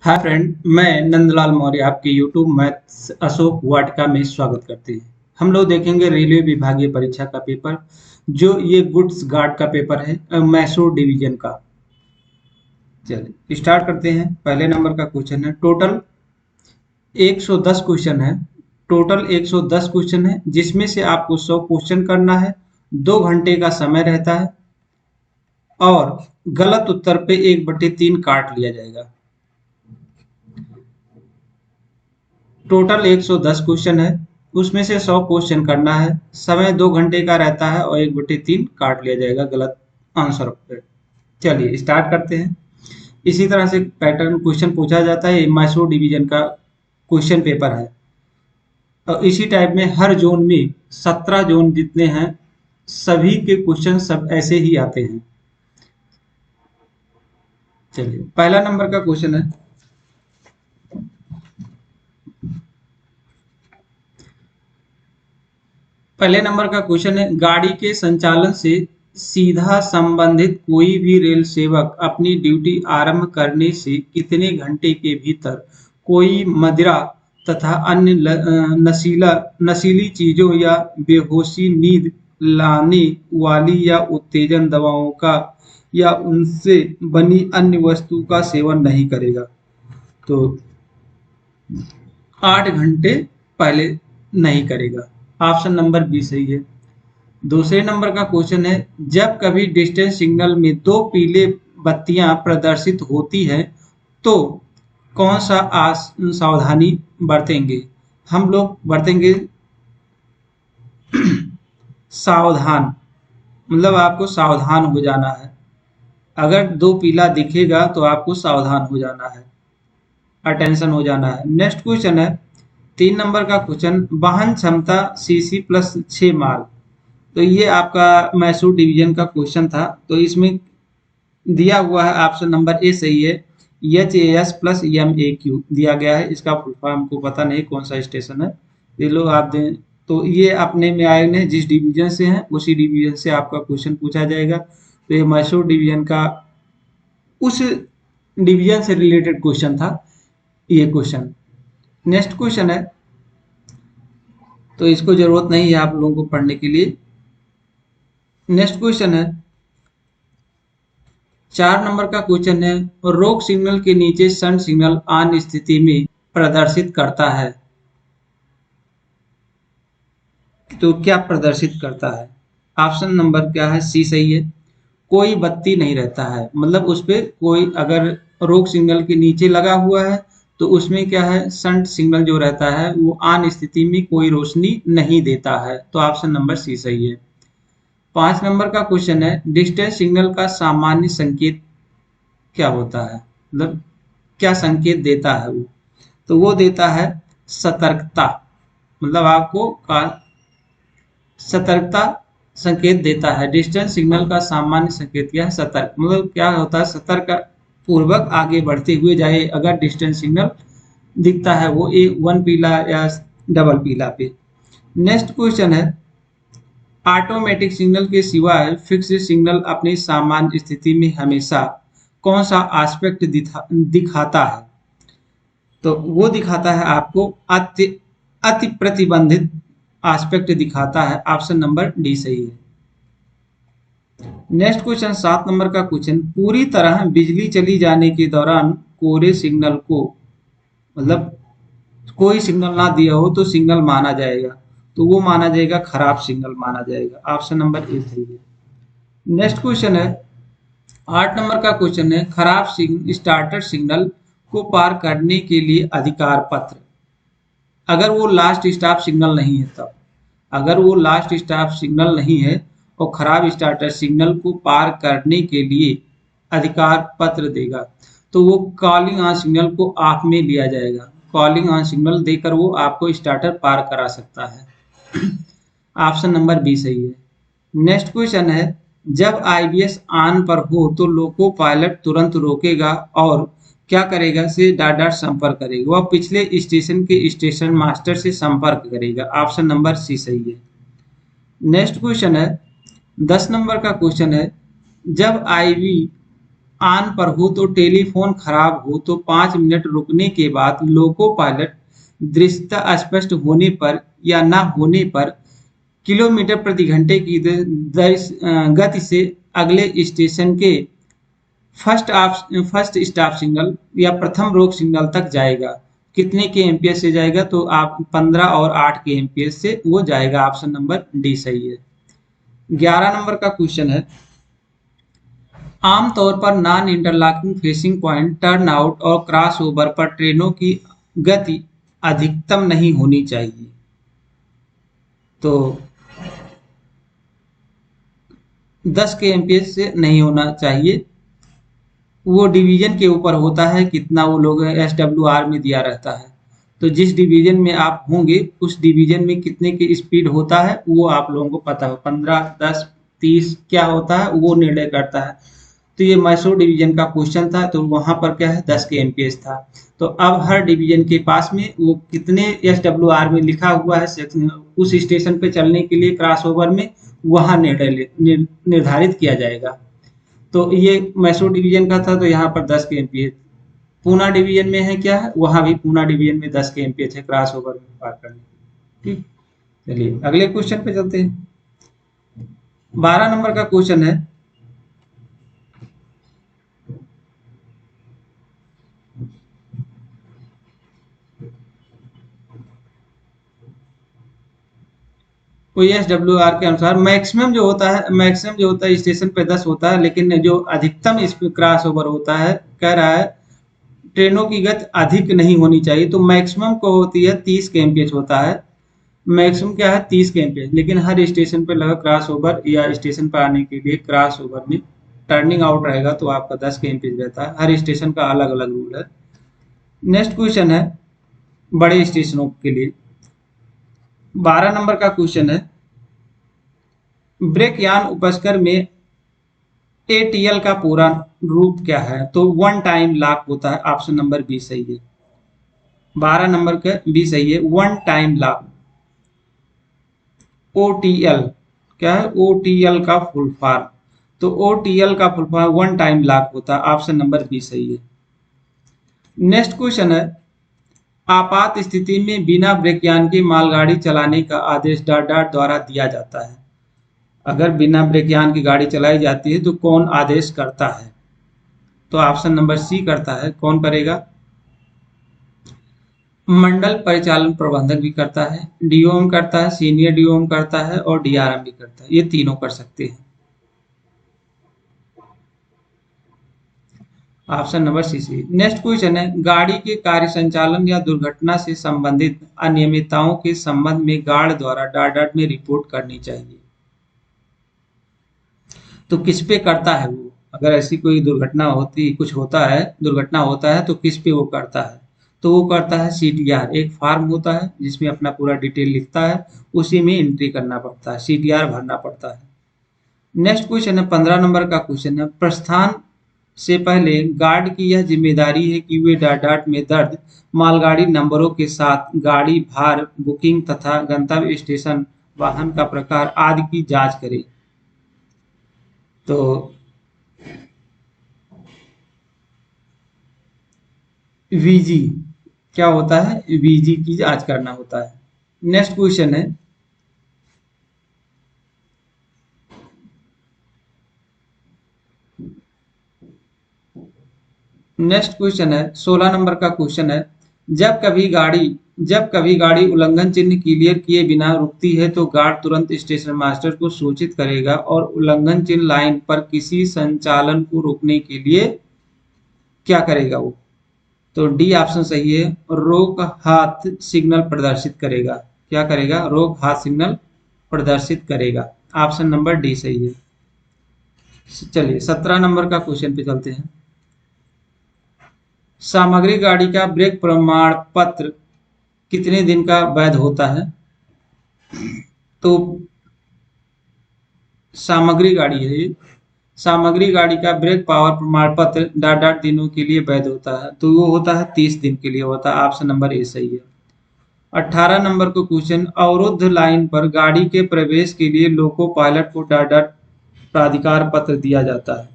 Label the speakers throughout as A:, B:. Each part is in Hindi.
A: हाय फ्रेंड, मैं नंदलाल मौर्य आपके यूट्यूब मैथ्स अशोक वाटिका में स्वागत करते हैं। हम लोग देखेंगे रेलवे विभागीय परीक्षा का पेपर, जो ये गुड्स गार्ड का पेपर है मैसूर डिवीजन का। चलिए स्टार्ट करते हैं। पहले नंबर का क्वेश्चन है। टोटल 110 क्वेश्चन है। टोटल 110 क्वेश्चन है, जिसमें से आपको 100 क्वेश्चन करना है। 2 घंटे का समय रहता है और गलत उत्तर पे 1/3 काट लिया जाएगा। टोटल 110 क्वेश्चन है, उसमें से 100 क्वेश्चन करना है। समय 2 घंटे का रहता है और 1/3 काट लिया जाएगा गलत आंसर पे। चलिए स्टार्ट करते हैं। इसी तरह से पैटर्न क्वेश्चन पूछा जाता है। ये मैसूर डिवीजन का क्वेश्चन पेपर है और इसी टाइप में हर जोन में 17 जोन जितने हैं, सभी के क्वेश्चन सब ऐसे ही आते हैं। चलिए पहला नंबर का क्वेश्चन है। पहले नंबर का क्वेश्चन है, गाड़ी के संचालन से सीधा संबंधित कोई भी रेल सेवक अपनी ड्यूटी आरंभ करने से कितने घंटे के भीतर कोई मदिरा तथा अन्य नशीली चीजों या बेहोशी नींद लाने वाली या उत्तेजन दवाओं का या उनसे बनी अन्य वस्तु का सेवन नहीं करेगा। तो 8 घंटे पहले नहीं करेगा। ऑप्शन नंबर बी सही है। दूसरे नंबर का क्वेश्चन है, जब कभी डिस्टेंस सिग्नल में दो पीले बत्तियां प्रदर्शित होती है तो कौन सा सावधानी बरतेंगे? हम लोग बरतेंगे सावधान, मतलब आपको सावधान हो जाना है। अगर दो पीला दिखेगा तो आपको सावधान हो जाना है, अटेंशन हो जाना है। नेक्स्ट क्वेश्चन है 3 नंबर का क्वेश्चन, वाहन क्षमता सीसी प्लस 6 माल। तो ये आपका मैसूर डिवीजन का क्वेश्चन था। तो इसमें दिया हुआ है ऑप्शन नंबर ए सही है। HAS प्लस MAQ दिया गया है। इसका फुल फॉर्म हमको पता नहीं कौन सा स्टेशन है, ये लोग आप दें। तो ये अपने में आए जिस डिवीजन से हैं उसी डिवीजन से आपका क्वेश्चन पूछा जाएगा। तो ये मैसूर डिवीजन का उस डिवीजन से रिलेटेड क्वेश्चन था ये क्वेश्चन। नेक्स्ट क्वेश्चन है, तो इसको जरूरत नहीं है आप लोगों को पढ़ने के लिए। नेक्स्ट क्वेश्चन है 4 नंबर का क्वेश्चन है, रोक सिग्नल के नीचे सन सिग्नल ऑन स्थिति में प्रदर्शित करता है। तो क्या प्रदर्शित करता है? ऑप्शन नंबर क्या है? सी सही है। कोई बत्ती नहीं रहता है, मतलब उस पर कोई अगर रोक सिग्नल के नीचे लगा हुआ है तो उसमें क्या है, शंट सिग्नल जो रहता है वो ऑन स्थिति में कोई रोशनी नहीं देता है। तो ऑप्शन नंबर सी सही है। 5 नंबर का क्वेश्चन है, डिस्टेंस सिग्नल का सामान्य संकेत क्या होता है, मतलब क्या संकेत देता है वो? तो वो देता है सतर्कता, मतलब आपको का सतर्कता संकेत देता है। डिस्टेंस सिग्नल का सामान्य संकेत क्या है? सतर्क, मतलब क्या होता है, सतर्क पूर्वक आगे बढ़ते हुए जाए। अगर डिस्टेंस सिग्नल दिखता है वो वन पीला या डबल पीला पे। नेक्स्ट क्वेश्चन है, ऑटोमेटिक सिग्नल के सिवाय फिक्स सिग्नल अपनी सामान्य स्थिति में हमेशा कौन सा एस्पेक्ट दिखाता है? तो वो दिखाता है आपको अति प्रतिबंधित एस्पेक्ट दिखाता है। ऑप्शन नंबर डी सही है। नेक्स्ट क्वेश्चन 7 नंबर का क्वेश्चन, पूरी तरह बिजली चली जाने के दौरान कोरे सिग्नल को, मतलब कोई सिग्नल ना दिया हो तो सिग्नल माना जाएगा, तो वो माना जाएगा खराब सिग्नल माना जाएगा। ऑप्शन नंबर ए सही है। नेक्स्ट क्वेश्चन है 8 नंबर का क्वेश्चन है, खराब स्टार्टर सिग्नल को पार करने के लिए अधिकार पत्र। अगर वो लास्ट स्टॉप सिग्नल नहीं है तब, अगर वो लास्ट स्टॉप सिग्नल नहीं है और खराब स्टार्टर सिग्नल को पार करने के लिए अधिकार पत्र देगा तो वो कॉलिंग ऑन सिग्नल को ऑफ में लिया जाएगा। कॉलिंग ऑन सिग्नल देकर वो आपको स्टार्टर पार करा सकता है। ऑप्शन नंबर बी सही है। नेक्स्ट क्वेश्चन है, जब आईबीएस ऑन पर हो तो लोको पायलट तुरंत रोकेगा और क्या करेगा, से डाटा संपर्क करेगा। वह पिछले स्टेशन के स्टेशन मास्टर से संपर्क करेगा। ऑप्शन नंबर सी सही है। नेक्स्ट क्वेश्चन है 10 नंबर का क्वेश्चन है, जब आईबी ऑन पर हो तो टेलीफोन खराब हो तो 5 मिनट रुकने के बाद लोको पायलट दृश्यता स्पष्ट होने पर या ना होने पर किलोमीटर प्रति घंटे की गति से अगले स्टेशन के फर्स्ट स्टॉप सिग्नल या प्रथम रोक सिग्नल तक जाएगा। कितने के एमपीएस से जाएगा? तो आप 15 और 8 के एमपीएस से वो जाएगा। ऑप्शन नंबर डी सही है। 11 नंबर का क्वेश्चन है, आमतौर पर non interlocking facing point, turn out और क्रॉस ओवर पर ट्रेनों की गति अधिकतम नहीं होनी चाहिए। तो 10 के एमपीएस से नहीं होना चाहिए। वो डिवीजन के ऊपर होता है, कितना वो लोग एसडब्ल्यूआर में दिया रहता है। तो जिस डिवीजन में आप होंगे उस डिवीजन में कितने की स्पीड होता है वो आप लोगों को पता हो। 15, 10, 30 क्या होता है वो निर्णय करता है। तो ये मैसूर डिवीजन का क्वेश्चन था, तो वहां पर क्या है 10 के एमपीएस था। तो अब हर डिवीजन के पास में वो कितने एसडब्ल्यूआर में लिखा हुआ है उस स्टेशन पे चलने के लिए क्रॉस ओवर में, वहां निर्धारित किया जाएगा। तो ये मैसूर डिवीजन का था, तो यहाँ पर 10 के एमपीएच। पूना डिवीजन में है क्या है, वहां भी पूना डिवीजन में 10 के एमपीएच है क्रॉस ओवर में पार करने। ठीक, चलिए अगले क्वेश्चन पे चलते हैं। 12 नंबर का क्वेश्चन है, कोई एसडब्ल्यूआर के अनुसार मैक्सिमम जो होता है स्टेशन पे 10 होता है, लेकिन जो अधिकतम इस क्रॉस ओवर होता है, कह रहा है ट्रेनों की गति अधिक नहीं होनी चाहिए। तो मैक्सिमम को होती है 30 के एमपीएच होता है। मैक्सिमम क्या है 30 के एमपीएच, लेकिन हर स्टेशन पे लगा क्रॉस ओवर या स्टेशन पर आने के लिए क्रॉस ओवर में टर्निंग आउट रहेगा तो आपका 10 के एमपीएच रहता है। हर स्टेशन का अलग अलग रूल है। नेक्स्ट क्वेश्चन है बड़े स्टेशनों के लिए। 12 नंबर का क्वेश्चन है, ब्रेक यान उपस्कर में एटीएल का पूरा रूप क्या है? तो वन टाइम लॉक होता है। ऑप्शन नंबर बी सही है। 12 नंबर का बी सही है, वन टाइम लॉक। ओटीएल क्या है? ओटीएल का फुल फॉर्म। तो ओटीएल का full form one time lock होता है। ऑप्शन नंबर बी सही है। नेक्स्ट क्वेश्चन है, आपात स्थिति में बिना ब्रेक यान की मालगाड़ी चलाने का आदेश डॉट डॉट द्वारा दिया जाता है। अगर बिना ब्रेक यान की गाड़ी चलाई जाती है तो कौन आदेश करता है? तो ऑप्शन नंबर सी करता है। कौन करेगा? मंडल परिचालन प्रबंधक भी करता है, डीओएम करता है, सीनियर डीओएम करता है और डीआरएम भी करता है। ये तीनों कर सकते हैं। ऑप्शन नंबर सी सी। नेक्स्ट क्वेश्चन है, गाड़ी के कार्य संचालन या दुर्घटना से संबंधित अनियमितताओं के संबंध में गार्ड द्वारा डॉट डॉट में रिपोर्ट करनी चाहिए। तो किस पे करता है वो? अगर ऐसी कोई दुर्घटना दुर्घटना होता है तो किस पे वो करता है? तो वो करता है सीटीआर। एक फॉर्म होता है जिसमें अपना पूरा डिटेल लिखता है, उसी में एंट्री करना पड़ता है, सीटीआर भरना पड़ता है। नेक्स्ट क्वेश्चन है 15 नंबर का क्वेश्चन है, प्रस्थान से पहले गार्ड की यह जिम्मेदारी है कि वे डॉट डॉट में दर्ज मालगाड़ी नंबरों के साथ गाड़ी भार, बुकिंग तथा गंतव्य स्टेशन, वाहन का प्रकार आदि की जांच करें। तो वीजी क्या होता है? वीजी की जांच करना होता है। नेक्स्ट क्वेश्चन है, नेक्स्ट क्वेश्चन है 16 नंबर का क्वेश्चन है, जब कभी गाड़ी उल्लंघन चिन्ह क्लियर किए बिना रुकती है तो गार्ड तुरंत स्टेशन मास्टर को सूचित करेगा और उल्लंघन चिन्ह लाइन पर किसी संचालन को रोकने के लिए क्या करेगा वो? तो डी ऑप्शन सही है, रोक हाथ सिग्नल प्रदर्शित करेगा। क्या करेगा? रोक हाथ सिग्नल प्रदर्शित करेगा। ऑप्शन नंबर डी सही है। चलिए 17 नंबर का क्वेश्चन पे चलते हैं। सामग्री गाड़ी का ब्रेक प्रमाण पत्र कितने दिन का वैध होता है? तो सामग्री गाड़ी है ये, सामग्री गाड़ी का ब्रेक पावर प्रमाण पत्र डॉट डॉट दिनों के लिए वैध होता है। तो वो होता है 30 दिन के लिए होता है। ऑप्शन नंबर ए सही है। 18 नंबर को क्वेश्चन, अवरुद्ध लाइन पर गाड़ी के प्रवेश के लिए loco pilot co dot dot प्राधिकार पत्र दिया जाता है।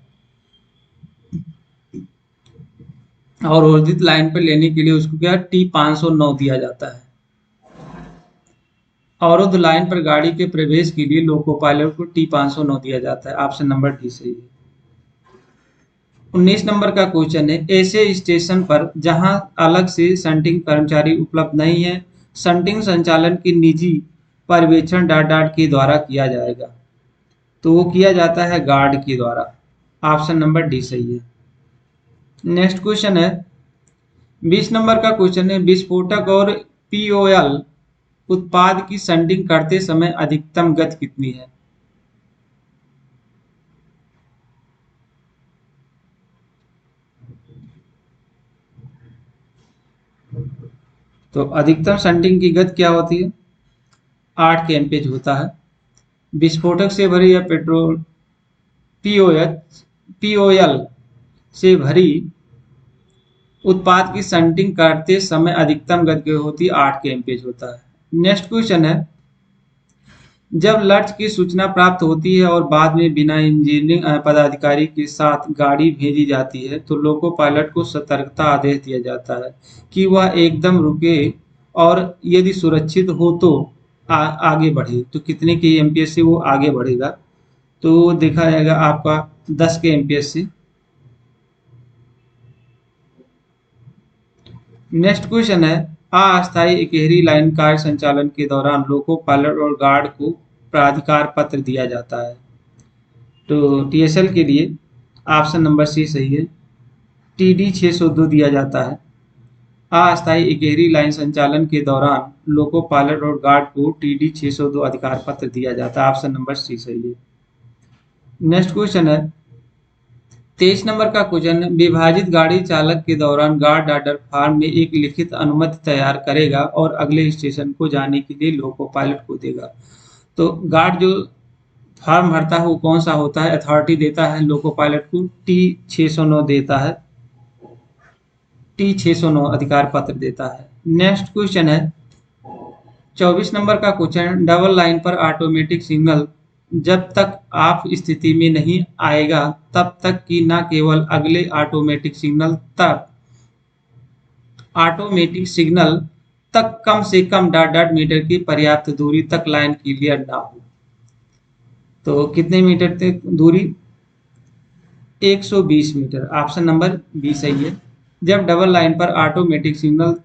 A: अवरोधित लाइन पर लेने के लिए उसको क्या T509 दिया जाता है। अवरुद्ध लाइन पर गाड़ी के प्रवेश के लिए लोको पायलट को T509 दिया जाता है। ऑप्शन नंबर डी सही है। 19 नंबर का क्वेश्चन है, ऐसे स्टेशन पर जहां अलग से शंटिंग कर्मचारी उपलब्ध नहीं है, शंटिंग संचालन की निजी पर्यवेक्षण डॉट डॉट के द्वारा किया जाएगा। तो वो किया जाता है गार्ड के द्वारा। ऑप्शन नंबर डी सही है। नेक्स्ट क्वेश्चन है, 20 नंबर का क्वेश्चन है, विस्फोटक और पीओएल उत्पाद की शंटिंग करते समय अधिकतम गति कितनी है? तो अधिकतम शंटिंग की गति क्या होती है? 8 के एम्पेज होता है। विस्फोटक से भरी या पेट्रोल पीओएल से भरी उत्पाद की शंटिंग करते समय अधिकतम गति होती है 8 के एम्पेज होता है। नेक्स्ट क्वेश्चन है, जब लक्ष्य की सूचना प्राप्त होती है और बाद में बिना इंजीनियरिंग पदाधिकारी के साथ गाड़ी भेजी जाती है तो लोको पायलट को सतर्कता आदेश दिया जाता है कि वह एकदम रुके और यदि सुरक्षित हो तो आगे बढ़े। तो कितने के एमपीएस से वो आगे बढ़ेगा? तो देखा जाएगा आपका 10 के एमपीएस से। नेक्स्ट क्वेश्चन है, अस्थायी इकहरी लाइन कार्य संचालन के दौरान लोको पायलट और गार्ड को प्राधिकार पत्र दिया जाता है। तो टीएसएल के लिए ऑप्शन नंबर सी सही है, टीडी 602 दिया जाता है। अस्थायी इकहरी लाइन संचालन के दौरान लोको पायलट और गार्ड को टीडी 602 अधिकार पत्र दिया जाता है। ऑप्शन नंबर सी सही है। नेक्स्ट क्वेश्चन है, 23 नंबर का क्वेश्चन है, विभाजित गाड़ी चालक के दौरान गार्ड ऑर्डर फॉर्म में एक लिखित अनुमति तैयार करेगा और अगले स्टेशन को जाने के लिए लोको पायलट को देगा। तो गार्ड जो फॉर्म भरता है वो कौन सा होता है? अथॉरिटी देता है लोको पायलट को, T609 देता है, T609 अधिकार पत्र देता है। नेक्स्ट क्वेश्चन है 24 नंबर का क्वेश्चन, डबल लाइन पर ऑटोमेटिक सिग्नल जब तक ऑफ स्थिति में नहीं आएगा तब तक कि न केवल अगले ऑटोमेटिक सिग्नल तक कम से कम डॉट डॉट मीटर की पर्याप्त दूरी तक लाइन क्लियर ना हो। तो कितने मीटर तक दूरी? 120 मीटर। ऑप्शन नंबर बी सही है। जब डबल लाइन पर ऑटोमेटिक सिग्नल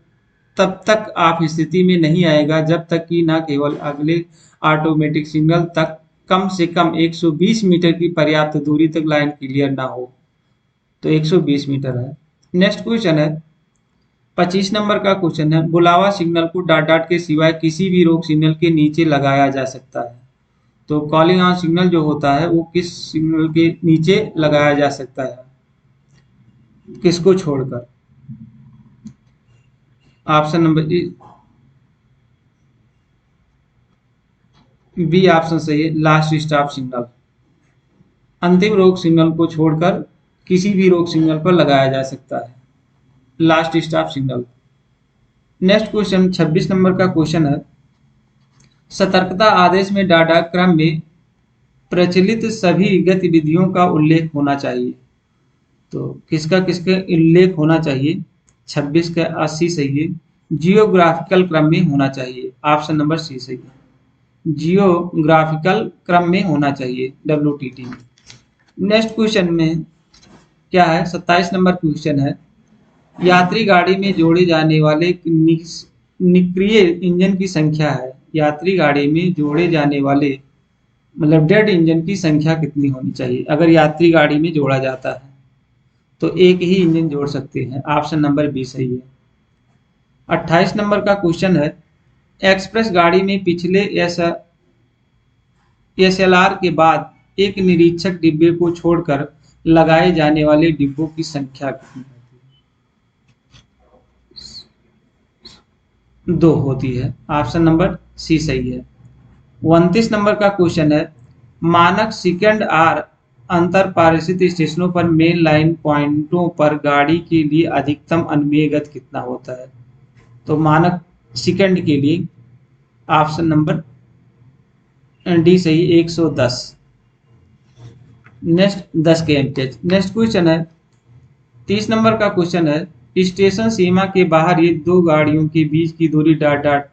A: तब तक ऑफ स्थिति में नहीं आएगा जब तक कि न केवल अगले ऑटोमेटिक सिग्नल तक कम से कम 120 मीटर की पर्याप्त दूरी तक लाइन क्लियर ना हो। तो 120 मीटर है। नेक्स्ट क्वेश्चन है 25 नंबर का क्वेश्चन है, बुलावा सिग्नल को डॉट डॉट के सिवाय किसी भी रोक सिग्नल के नीचे लगाया जा सकता है। तो कॉलिंग ऑन सिग्नल जो होता है वो किस सिग्नल के नीचे लगाया जा सकता है, किसको छोड़कर? ऑप्शन नंबर बी ऑप्शन सही है, लास्ट स्टॉप सिग्नल। अंतिम रोक सिग्नल को छोड़कर किसी भी रोक सिग्नल पर लगाया जा सकता है, last stop signal. Next question 26 number का क्वेश्चन है, सतर्कता आदेश में डाटा क्रम में प्रचलित सभी गतिविधियों का उल्लेख होना चाहिए। तो किसका किसका उल्लेख होना चाहिए? 26 का 80 सही है। जियोग्राफिकल क्रम में होना चाहिए। ऑप्शन नंबर सी सही है, जियोग्राफिकल क्रम में होना चाहिए, WTT में। नेक्स्ट क्वेश्चन में क्या है? 27 नंबर क्वेश्चन है, यात्री गाड़ी में जोड़े जाने वाले निष्क्रिय इंजन की संख्या है। यात्री गाड़ी में जोड़े जाने वाले मतलब डेड इंजन की संख्या कितनी होनी चाहिए? अगर यात्री गाड़ी में जोड़ा जाता है तो एक ही इंजन जोड़ सकते हैं। ऑप्शन नंबर बी सही है। 28 नंबर का क्वेश्चन है, एक्सप्रेस गाड़ी में पिछले SLR के बाद एक निरीक्षक डिब्बे को छोड़कर लगाए जाने वाले डिब्बों की संख्या कितनी होती है? 2 होती है। ऑप्शन नंबर सी सही है। 29 नंबर का क्वेश्चन है, मानक सेकंड आर अंतर पारिस्थित स्टेशनों पर मेन लाइन पॉइंटों पर गाड़ी के लिए अधिकतम अनुमेय गति कितना होता है? तो मानक सेकंड के लिए ऑप्शन नंबर डी सही, 110। नेक्स्ट 10 के एमपीएच। नेक्स्ट क्वेश्चन है 30 नंबर का क्वेश्चन है, स्टेशन सीमा के बाहर ये दो गाड़ियों के बीच की दूरी डॉट डॉट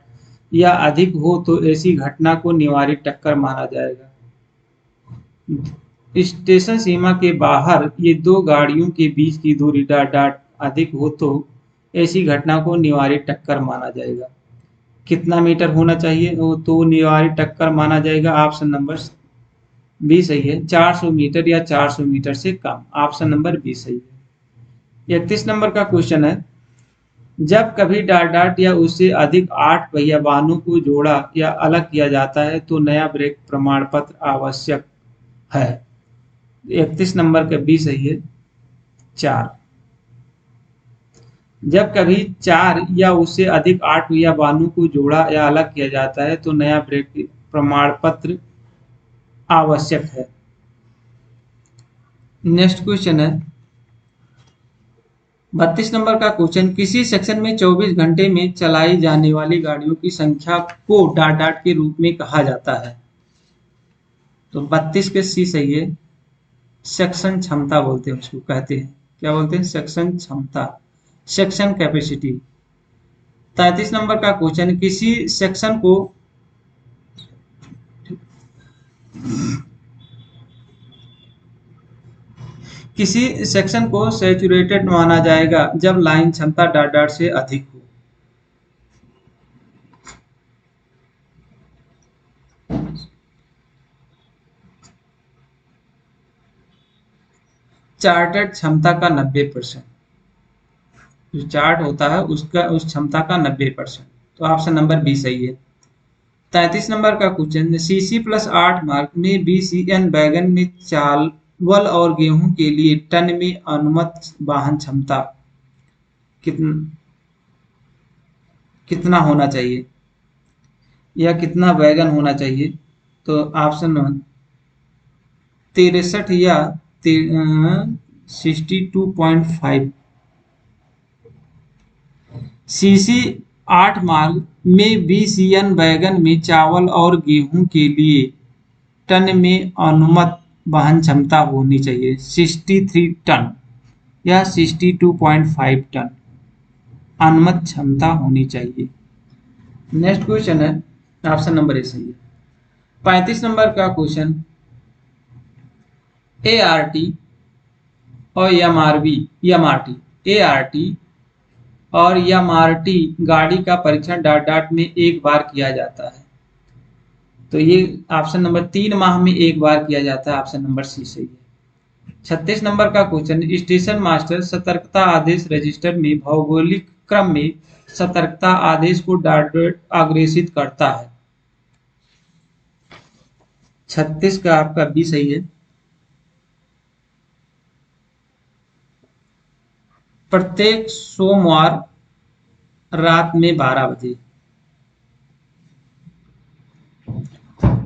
A: या अधिक हो तो ऐसी घटना को निवारित टक्कर माना जाएगा। स्टेशन सीमा के बाहर ये दो गाड़ियों के बीच की दूरी डॉट डॉट अधिक हो तो ऐसी घटना को निवारित टक्कर माना जाएगा। कितना मीटर होना चाहिए तो निवारित टक्कर माना जाएगा? ऑप्शन नंबर बी सही है, 400 मीटर या 400 मीटर से कम। ऑप्शन नंबर बी सही है। 31 नंबर का क्वेश्चन है, जब कभी डॉट डॉट या उससे अधिक 8 पहिया वाहनों को जोड़ा या अलग किया जाता है तो नया ब्रेक प्रमाण पत्र आवश्यक है। 31 नंबर का बी सही है, 4। जब कभी 4 या उससे अधिक 8 पहिया वाहनों को जोड़ा या अलग किया जाता है तो नया ब्रेक प्रमाण पत्र आवश्यक है। नेक्स्ट क्वेश्चन है 32 नंबर का क्वेश्चन, किसी सेक्शन में 24 घंटे में चलाई जाने वाली गाड़ियों की संख्या को डॉट डॉट के रूप में कहा जाता है। तो 32 के सी सही है, सेक्शन क्षमता बोलते हैं उसको, कहते हैं क्या बोलते हैं? सेक्शन क्षमता, सेक्शन कैपेसिटी। 33 नंबर का क्वेश्चन, किसी सेक्शन को किसी सेक्शन को सैचुरेटेड माना जाएगा जब लाइन क्षमता डॉट डॉट से अधिक हो। चार्टेड क्षमता का 90%, जो चार्ट होता है उसका उस क्षमता का 90%। तो ऑप्शन नंबर बी सही है। 33 नंबर का क्वेश्चन, सीसी प्लस 8 मार्क में बीसीएन बैगन में चावल और गेहूं के लिए टन में अनुमत वाहन क्षमता कितना होना चाहिए या कितना वैगन होना चाहिए? तो ऑप्शन 63 या 62.5। सीसी 8 मार्ग में बीसीएन बैगन में चावल और गेहूं के लिए टन में अनुमत वहन क्षमता होनी चाहिए 63 टन या 62.5 टन अनुमत क्षमता होनी चाहिए। नेक्स्ट क्वेश्चन है, ऑप्शन नंबर ए सही है। 35 नंबर का क्वेश्चन, एआरटी और एआरटी और एमआरटी गाड़ी का परीक्षण डॉट डॉट में एक बार किया जाता है। तो ये ऑप्शन नंबर 3 माह में एक बार किया जाता है। ऑप्शन नंबर सी सही है। 36 नंबर का क्वेश्चन, स्टेशन मास्टर सतर्कता आदेश रजिस्टर में भौगोलिक क्रम में सतर्कता आदेश को डॉट डॉट अग्रेसित करता है। 36 का आपका बी सही है। प्रत्येक सोमवार रात में 12 बजे।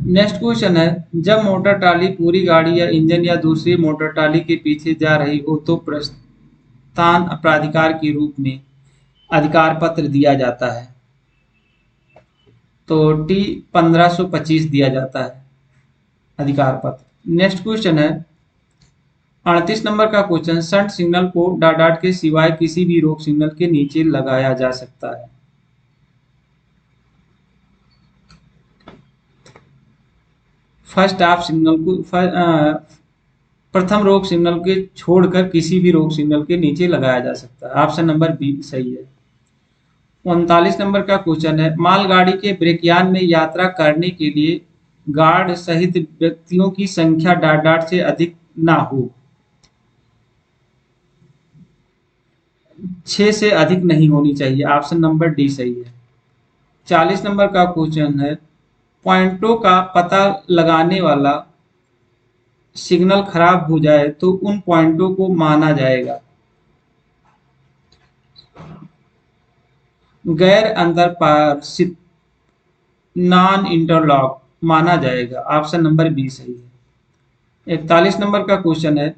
A: नेक्स्ट क्वेश्चन है, जब मोटर ट्राली पूरी गाड़ी या इंजन या दूसरी मोटर ट्राली के पीछे जा रही हो तो प्रस्थान प्राधिकार के रूप में अधिकार पत्र दिया जाता है। तो टी 1525 दिया जाता है अधिकार पत्र। नेक्स्ट क्वेश्चन है 38 नंबर का question, shunt signal co dot dot के सिवाय किसी भी रोक सिग्नल के नीचे लगाया जा सकता है। फर्स्ट ऑफ सिग्नल को प्रथम रोक सिग्नल के छोड़कर किसी भी रोक सिग्नल के नीचे लगाया जा सकता है। ऑप्शन नंबर बी सही है। 39 नंबर का क्वेश्चन है, मालगाड़ी के ब्रेकयान में यात्रा करने के लिए गार्ड सहित व्यक्तियों की संख्या डॉट डॉट से अधिक ना हो। 6 से अधिक नहीं होनी चाहिए। ऑप्शन नंबर डी सही है। 40 नंबर का क्वेश्चन है, पॉइंटों का पता लगाने वाला सिग्नल खराब हो जाए तो उन पॉइंटों को माना जाएगा गैर अंतरपार्श्विक, नॉन इंटरलॉक माना जाएगा। ऑप्शन नंबर बी सही है। 41 नंबर का क्वेश्चन है,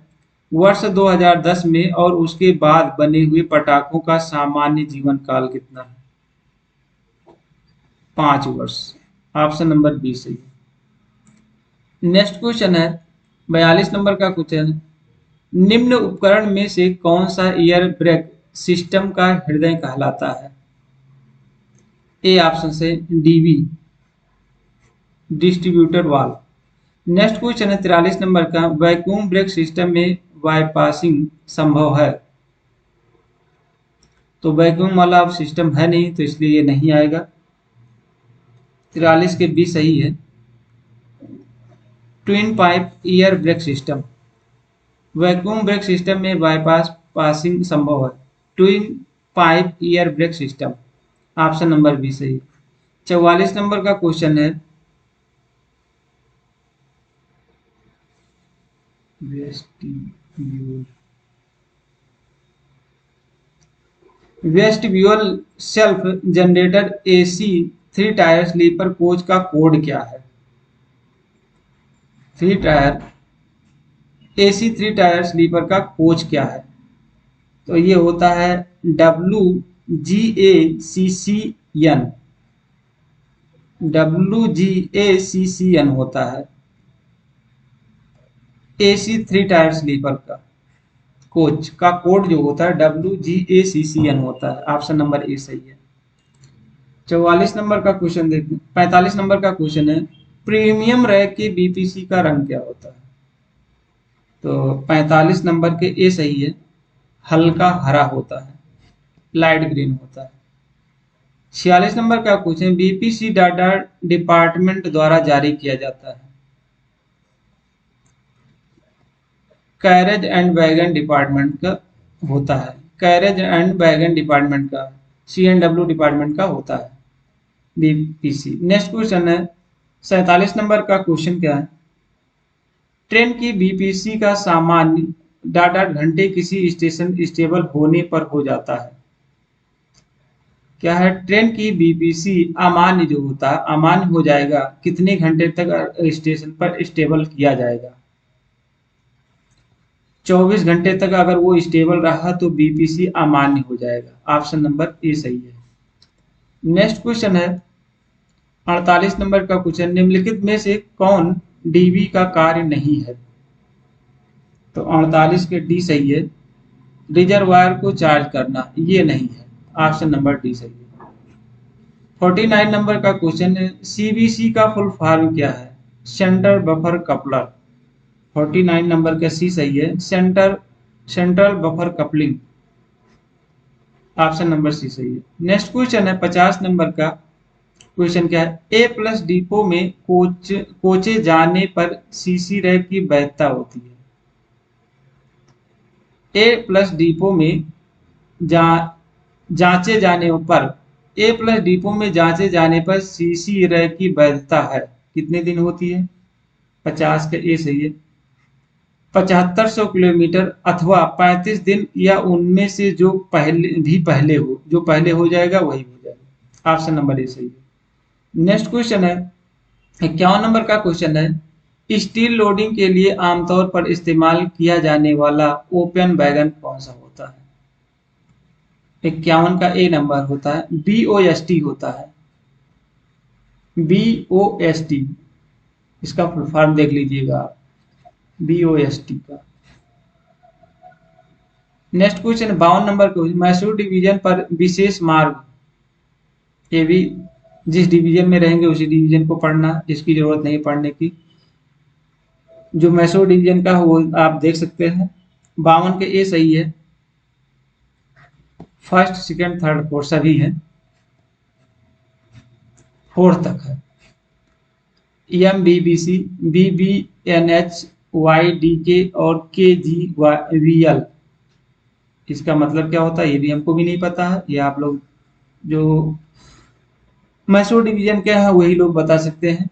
A: वर्ष 2010 में और उसके बाद बने हुए पटाखों का सामान्य जीवन काल कितना है? 5 वर्ष। ऑप्शन नंबर बी सही है। नेक्स्ट क्वेश्चन है 42 नंबर का क्वेश्चन, निम्न उपकरण में से कौन सा एयर ब्रेक सिस्टम का हृदय कहलाता है? ए ऑप्शन से dB, distributor valve. Next question है 43 नंबर का, वैक्यूम ब्रेक सिस्टम में बाईपासिंग संभव है? तो वैक्यूम वाला अब सिस्टम है नहीं, तो इसलिए ये नहीं आएगा। 43 के बी सही है। Twin pipe air brake system, vacuum brake system में बाईपास पासिंग संभव है। Twin pipe air brake system, option number B सही। 44 नंबर का क्वेश्चन है, vestibule self generator AC 3 tier sleeper coach का कोड क्या है? 3 टायर एसी 3 टायर स्लीपर का कोच क्या है? तो ये होता है WGACCN, WGACCN होता है एसी 3 टायर स्लीपर का कोच का कोड जो होता है WGACCN होता है। ऑप्शन नंबर ए सही है। 44 नंबर का क्वेश्चन देखिए, 45 नंबर का क्वेश्चन है, प्रीमियम रैक के बीपीसी का रंग क्या होता है? तो 45 नंबर के ए सही है, हल्का हरा होता है, लाइट ग्रीन होता है। 46 नंबर का क्वेश्चन, बीपीसी डाटा डिपार्टमेंट द्वारा जारी किया जाता है? कैरेज एंड वैगन डिपार्टमेंट का होता है, कैरेज एंड वैगन डिपार्टमेंट का, CNW डिपार्टमेंट का होता है बीपीसी। नेक्स्ट क्वेश्चन है 47 नंबर का क्वेश्चन क्या है, ट्रेन की बीपीसी का सामान्य डाटा घंटे किसी स्टेशन स्टेबल होने पर हो जाता है? क्या है? ट्रेन की बीपीसी अमान्य जो होता है, अमान्य हो जाएगा कितने घंटे तक स्टेशन पर स्टेबल किया जाएगा? 24 घंटे तक अगर वो स्टेबल रहा तो बीपीसी अमान्य हो जाएगा। ऑप्शन नंबर ए सही है। नेक्स्ट क्वेश्चन है 48 नंबर का क्वेश्चन, निम्नलिखित में से कौन डीबी का कार्य नहीं है? तो 48 के डी सही है, रिजर्वायर को चार्ज करना, ये नहीं है। ऑप्शन नंबर डी सही है। 49 नंबर का क्वेश्चन है, सीबीसी का फुल फॉर्म क्या है? Centre buffer coupler. 49 नंबर का सी सही है, central buffer coupling. Option number C सही है। नेक्स्ट क्वेश्चन है 50 नंबर का क्वेश्चन क्या है, ए प्लस डिपो में कोचे जाने पर सीसी रैक की वैधता होती है? ए प्लस डिपो में जांचे जाने पर, ए प्लस डिपो में जांचे जाने पर सीसी रैक की वैधता है कितने दिन होती है? 50 का ए सही है, 7500 किलोमीटर अथवा 35 दिन, या उनमें से जो पहले हो, जो पहले हो जाएगा वही हो जाएगा। ऑप्शन नंबर ए सही है। नेक्स्ट क्वेश्चन है 51 नंबर का क्वेश्चन है, स्टील लोडिंग के लिए आमतौर पर इस्तेमाल किया जाने वाला ओपन वैगन कौन सा होता है? 51 का ए नंबर होता है BOST होता है, BOST। इसका फुल फॉर्म देख लीजिएगा आप, BOST का। नेक्स्ट क्वेश्चन 52 नंबर को, मैसूर डिवीजन पर विशेष मार्ग, ये भी जिस डिवीजन में रहेंगे उसी डिवीजन को पढ़ना, जिसकी जरूरत नहीं पढ़ने की। जो मैसूर डिवीजन का वो आप देख सकते हैं। 52 के ए सही है, फर्स्ट सेकंड थर्ड फोर्थ सभी है, फोर्थ तक है। MBBC, BBNH, YDK और KGVL, इसका मतलब क्या होता है ये भी हमको भी नहीं पता है, ये आप लोग जो मैसूर डिवीजन के हैं वही लोग बता सकते हैं।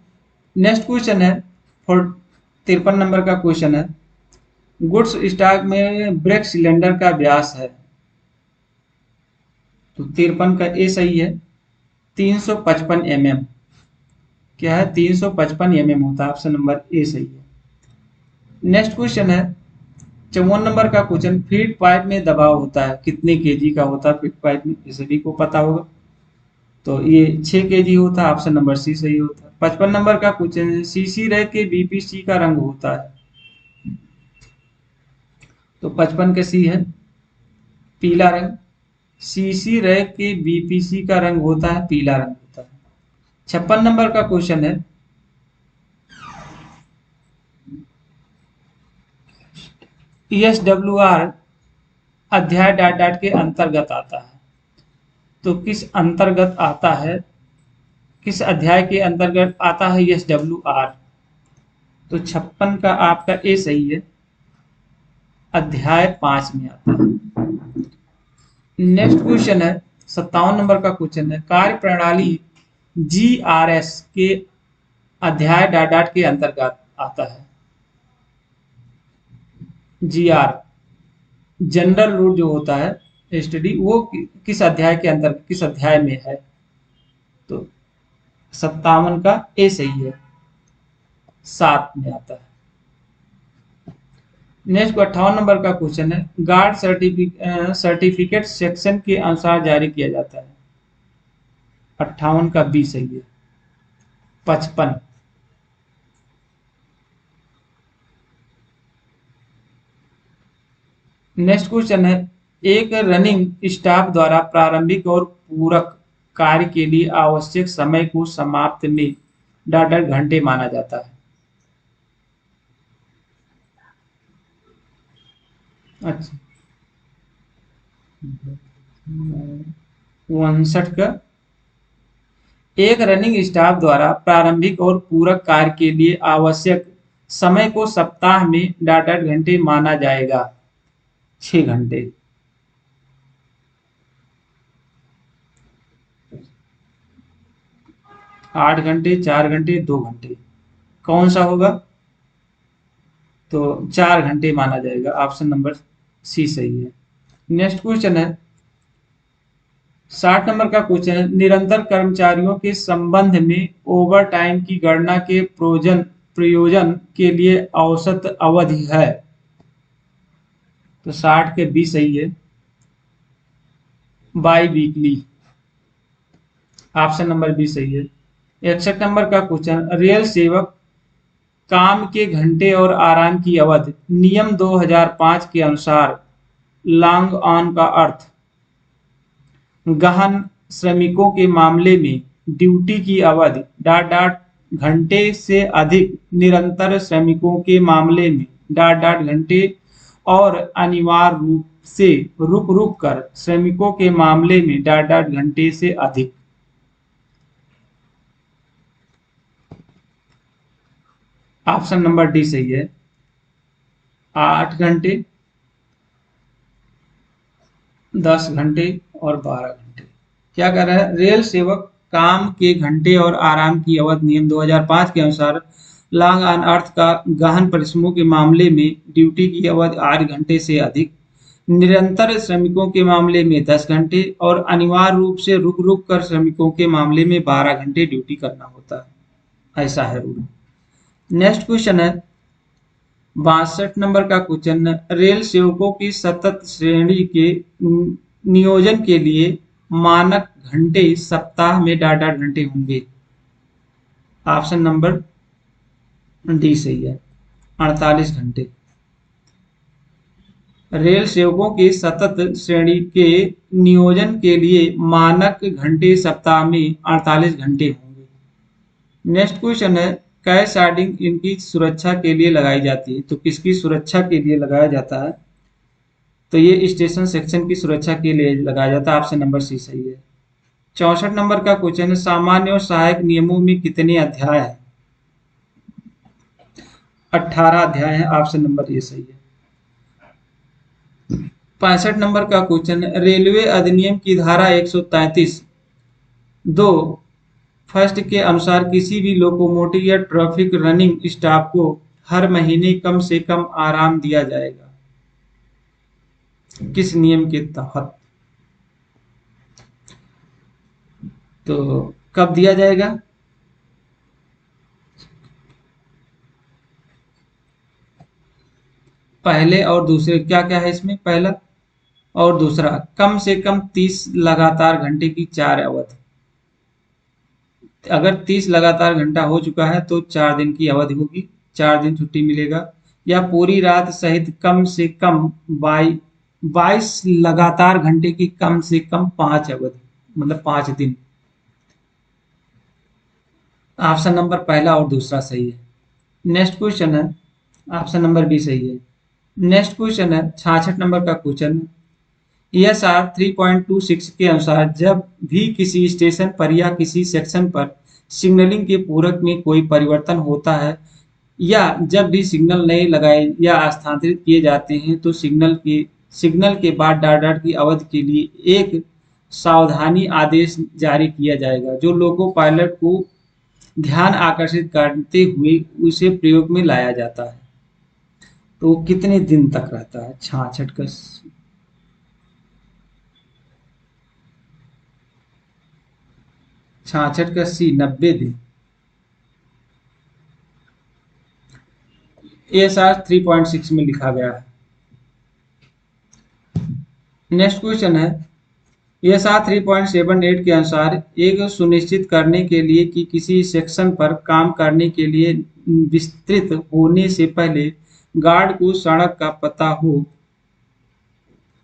A: नेक्स्ट क्वेश्चन है 53 नंबर का क्वेश्चन है, गुड्स स्टॉक में ब्रेक सिलेंडर का व्यास है? तो 53 का ए सही है, 355 mm। क्या है? 355 mm होता है। ऑप्शन नंबर ए सही है। नेक्स्ट क्वेश्चन है 54 नंबर का क्वेश्चन, फीड पाइप में दबाव होता है कितने केजी का होता है? फीड पाइप में ये सभी को पता होगा, तो ये 6 केजी होता है। ऑप्शन नंबर सी सही होता है। 55 नंबर का क्वेश्चन है, सीसी रैक के बीपीसी का रंग होता है? तो 55 का सी है, पीला रंग। सीसी रैक के बीपीसी का रंग होता है पीला रंग होता है। 56 नंबर का क्वेश्चन है, ESWR अध्याय डॉट डॉट के अंतर्गत आता है, तो किस अंतर्गत आता है, किस अध्याय के अंतर्गत आता है ESWR? तो 56 का आपका ए सही है, अध्याय 5 में आता है। नेक्स्ट क्वेश्चन है 57 नंबर का क्वेश्चन है, कार्य प्रणाली GRS के अध्याय डॉट डॉट के अंतर्गत आता है। GR जनरल रूल जो होता है स्टडी, वो किस अध्याय के अंतर्गत, किस अध्याय में है? तो 57 का ए सही है, 7 में आता है। नेक्स्ट 58 नंबर का क्वेश्चन है, गार्ड सर्टिफिकेट सेक्शन के अनुसार जारी किया जाता है। 58 का बी सही है, 55। नेक्स्ट क्वेश्चन है, एक रनिंग स्टाफ द्वारा प्रारंभिक और पूरक कार्य के लिए आवश्यक समय को समाप्त में डॉट डॉट घंटे माना जाता है। अच्छा, 59 का, एक रनिंग स्टाफ द्वारा प्रारंभिक और पूरक कार्य के लिए आवश्यक समय को सप्ताह में डॉट डॉट घंटे माना जाएगा, 6 घंटे। 8 घंटे, 4 घंटे, 2 घंटे, कौन सा होगा? तो 4 घंटे माना जाएगा, ऑप्शन नंबर सी सही है। नेक्स्ट क्वेश्चन है 60 नंबर का क्वेश्चन है, निरंतर कर्मचारियों के संबंध में ओवर टाइम की गणना के प्रयोजन के लिए औसत अवधि है। तो 60 के बी सही है, biweekly, option number B सही है। 61 नंबर का क्वेश्चन, रेल सेवक काम के घंटे और आराम की अवधि नियम 2005 के अनुसार लॉन्ग ऑन का अर्थ गहन श्रमिकों के मामले में ड्यूटी की अवधि डॉट डॉट घंटे से अधिक, निरंतर श्रमिकों के मामले में डॉट डॉट घंटे और अनिवार्य रूप से रुक रुक कर श्रमिकों के मामले में डॉट डॉट घंटे से अधिक। ऑप्शन नंबर डी सही है, 8 घंटे, 10 घंटे और 12 घंटे। क्या कर रहा है, रेल सेवक काम के घंटे और आराम की अवधि नियम 2005 के अनुसार लॉन्ग ऑन अर्थ का गहन परिश्रमों के मामले में ड्यूटी की अवधि 8 घंटे से अधिक, निरंतर श्रमिकों के मामले में 10 घंटे और अनिवार्य रूप से रुक रुक कर श्रमिकों के मामले में 12 घंटे ड्यूटी करना होता है, ऐसा है रूल। नेक्स्ट क्वेश्चन है 62 नंबर का क्वेश्चन, रेल सेवकों की सतत श्रेणी के नियोजन के लिए मानक घंटे सप्ताह में डॉट डॉट घंटे होंगे। ऑप्शन नंबर डी सही है, 48 घंटे। रेल सेवकों की सतत श्रेणी के नियोजन के लिए मानक घंटे सप्ताह में 48 घंटे होंगे। नेक्स्ट क्वेश्चन है, कैशार्डिंग इनकी सुरक्षा के लिए लगाई जाती है, तो किसकी सुरक्षा के लिए लगाया जाता है? तो ये स्टेशन सेक्शन की सुरक्षा के लिए लगाया जाता है, ऑप्शन नंबर सी सही है। 64 नंबर का क्वेश्चन है, सामान्य और सहायक नियमों में कितने अध्याय हैं? 18 अध्याय है, ऑप्शन नंबर ए सही है। 65 नंबर का क्वेश्चन है, रेलवे अधिनियम की धारा 133 दो फर्स्ट के अनुसार किसी भी लोकोमोटिव या ट्रैफिक रनिंग स्टाफ को हर महीने कम से कम आराम दिया जाएगा, किस नियम के तहत? तो कब दिया जाएगा? पहले और दूसरे, क्या क्या है इसमें? पहला और दूसरा, कम से कम 30 लगातार घंटे की 4 अवधि। अगर 30 लगातार घंटा हो चुका है तो 4 दिन की अवधि होगी, 4 दिन छुट्टी मिलेगा। या पूरी रात सहित कम से कम 22 लगातार घंटे की कम से कम 5 अवधि, मतलब 5 दिन। ऑप्शन नंबर पहला और दूसरा सही है। नेक्स्ट क्वेश्चन है, ऑप्शन नंबर बी सही है। नेक्स्ट क्वेश्चन है 66 नंबर का क्वेश्चन। ESR 3.26 के अनुसार जब भी किसी स्टेशन पर या किसी सेक्शन पर सिग्नलिंग के पूरक में कोई परिवर्तन होता है या जब भी सिग्नल नए लगाए या स्थानांतरित किए जाते हैं तो सिग्नल के बाद डॉट डॉट की अवधि के लिए एक सावधानी आदेश जारी किया जाएगा जो लोको पायलट को ध्यान आकर्षित करते हुए उसे प्रयोग में लाया जाता है। तो वो कितने दिन तक रहता है? 66 का 66 का सी 90 दिन। ASR 3.6 में लिखा गया है। नेक्स्ट क्वेश्चन है ESR 3.78 के अनुसार एक सुनिश्चित करने के लिए कि किसी सेक्शन पर काम करने के लिए विस्तृत होने से पहले गार्ड को सड़क का पता हो,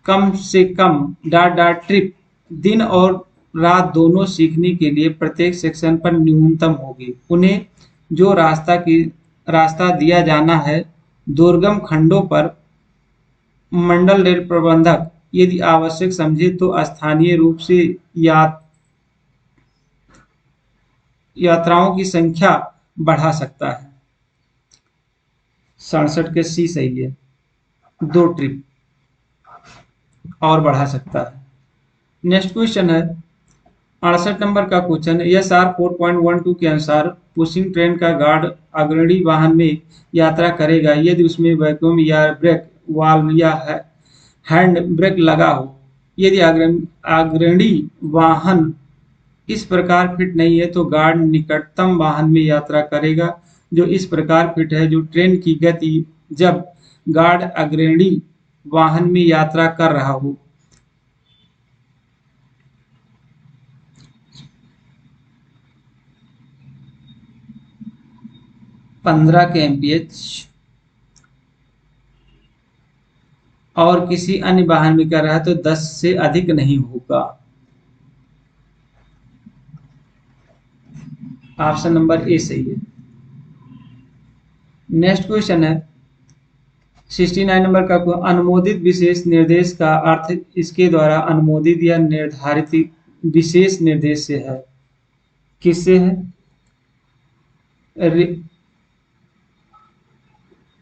A: कम से कम डॉट डॉट ट्रिप दिन और रात दोनों सीखने के लिए प्रत्येक सेक्शन पर न्यूनतम होगी। उन्हें जो रास्ता दिया जाना है दुर्गम खंडों पर मंडल रेल प्रबंधक यदि आवश्यक समझे तो स्थानीय रूप से या यात्राओं की संख्या बढ़ा सकता है। 67 के सी सही है, 2 ट्रिप और बढ़ा सकता है। नेक्स्ट क्वेश्चन है 68 नंबर का क्वेश्चन। ESR 4.12 के अनुसार पुशिंग ट्रेन का गार्ड अग्रणी वाहन में यात्रा करेगा यदि उसमें वैक्यूम या ब्रेक वाल्व या हैंड ब्रेक लगा हो। यदि अग्रणी वाहन इस प्रकार फिट नहीं है तो गार्ड निकटतम वाहन में यात्रा करेगा जो इस प्रकार फिट है जो ट्रेन की गति जब गार्ड अग्रणी वाहन में यात्रा कर रहा हो। 15 के एमपीएच और किसी अन्य वाहन में कर रहा है तो 10 से अधिक नहीं होगा। ऑप्शन नंबर ए सही है। नेक्स्ट क्वेश्चन है 69 नंबर का अनुमोदित विशेष निर्देश का अर्थ इसके द्वारा अनुमोदित या निर्धारित विशेष निर्देश से है। किससे है? रे,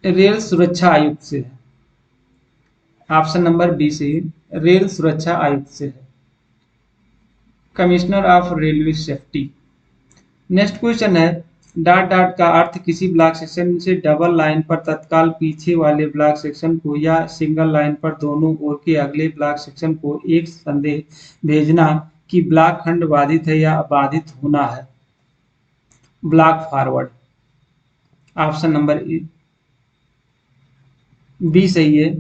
A: रेल सुरक्षा आयुक्त से है। ऑप्शन नंबर बी से रेल सुरक्षा आयुक्त से है, commissioner of railway safety. Next question है डॉट डॉट का अर्थ किसी ब्लॉक सेक्शन से डबल लाइन पर तत्काल पीछे वाले ब्लॉक सेक्शन को या सिंगल लाइन पर दोनों ओर के अगले ब्लॉक सेक्शन को एक संदेश भेजना कि ब्लॉक खंड बाधित है या बाधित होना है। Block forward. Option number B सही है,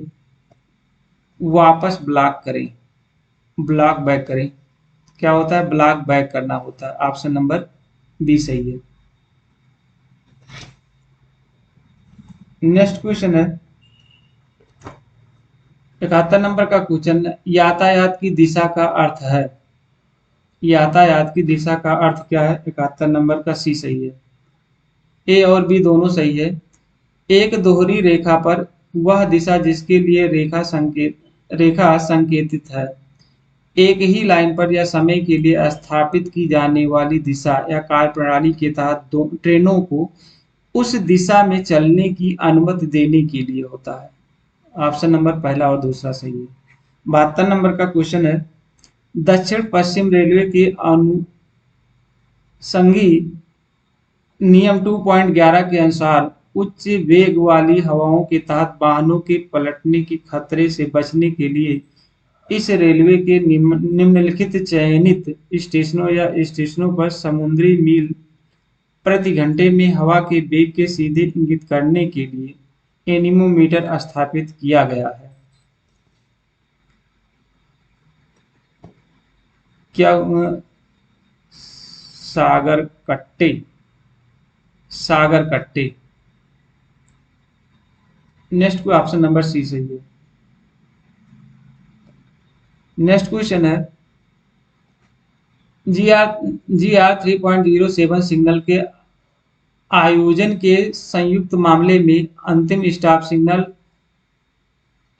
A: वापस ब्लॉक करें, ब्लॉक बैक करें। क्या होता है? ब्लॉक बैक करना होता है। ऑप्शन नंबर बी सही है। नेक्स्ट क्वेश्चन है 71 नंबर का क्वेश्चन। यातायात की दिशा का अर्थ है। यातायात की दिशा का अर्थ क्या है? 71 नंबर का सी सही है। ए और बी दोनों सही है। एक दोहरी रेखा पर वह दिशा जिसके लिए रेखा संकेतित है। एक ही लाइन पर या समय के लिए स्थापित की जाने वाली दिशा या कार्यप्रणाली के तहत दो ट्रेनों को उस दिशा में चलने की अनुमति देने के लिए होता है। ऑप्शन नंबर पहला और दूसरा सही है। 72 नंबर का क्वेश्चन है दक्षिण पश्चिम रेलवे के अनुषंगी नियम 2.11 के अनुसार उच्च वेग वाली हवाओं के तहत वाहनों के पलटने के खतरे से बचने के लिए इस रेलवे के निम्नलिखित चयनित स्टेशनों या स्टेशनों पर समुद्री मील प्रति घंटे में हवा के वेग के सीधे इंगित करने के लिए एनीमोमीटर स्थापित किया गया है। क्या सागर कट्टे, सागर कट्टे। नेक्स्ट को ऑप्शन नंबर सी सही है। नेक्स्ट क्वेश्चन है जी आर 3.07 सिग्नल के आयोजन के संयुक्त मामले में अंतिम स्टॉप सिग्नल